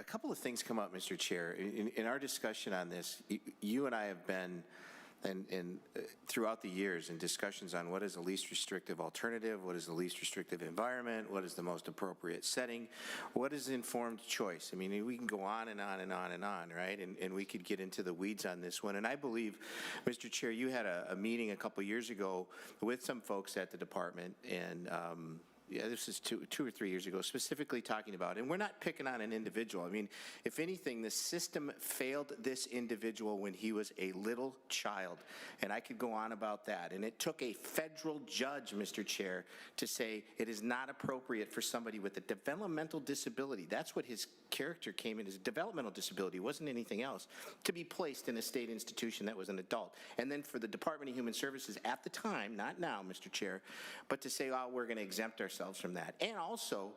couple of things come up, Mr. Chair. In our discussion on this, you and I have been throughout the years in discussions on what is the least restrictive alternative, what is the least restrictive environment, what is the most appropriate setting, what is informed choice. I mean, we can go on and on and on and on, right? And we could get into the weeds on this one. And I believe, Mr. Chair, you had a meeting a couple years ago with some folks at the department, and yeah, this is two or 3 years ago, specifically talking about, and we're not picking on an individual. I mean, if anything, the system failed this individual when he was a little child, and I could go on about that. And it took a federal judge, Mr. Chair, to say it is not appropriate for somebody with a developmental disability, that's what his character came in as, a developmental disability, wasn't anything else, to be placed in a state institution that was an adult. And then for the Department of Human Services at the time, not now, Mr. Chair, but to say, oh, we're going to exempt ourselves from that. And also,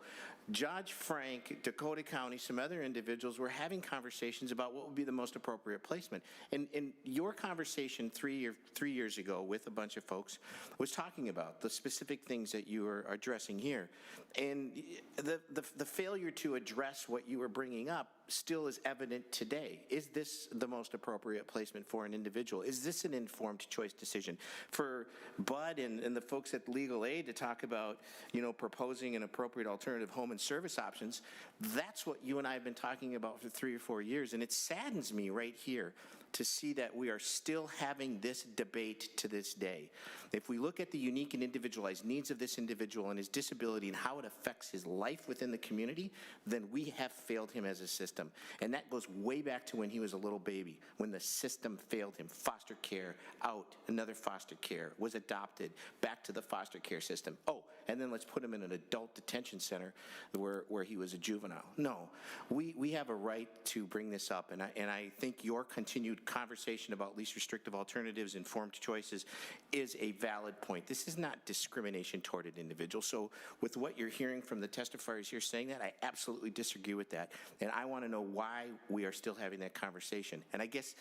Judge Frank, Dakota County, some other individuals were having conversations about what would be the most appropriate placement. And your conversation three years ago with a bunch of folks was talking about the specific things that you are addressing here. And the failure to address what you were bringing up still is evident today. Is this the most appropriate placement for an individual? Is this an informed choice decision? For Bud and the folks at Legal Aid to talk about, you know, proposing an appropriate alternative home and service options, that's what you and I have been talking about for 3 or 4 years, and it saddens me right here to see that we are still having this debate to this day. If we look at the unique and individualized needs of this individual and his disability and how it affects his life within the community, then we have failed him as a system. And that goes way back to when he was a little baby, when the system failed him. Foster care, out, another foster care, was adopted, back to the foster care system. Oh, and then let's put him in an adult detention center where he was a juvenile. No, we have a right to bring this up, and I think your continued conversation about least restrictive alternatives, informed choices, is a valid point. This is not discrimination toward an individual. So with what you're hearing from the testifiers here saying that, I absolutely disagree with that. And I want to know why we are still having that conversation. And I guess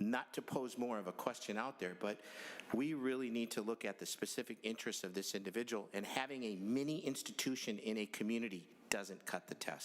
not to pose more of a question out there, but we really need to look at the specific interests of this individual, and having a mini institution in a community doesn't cut the test.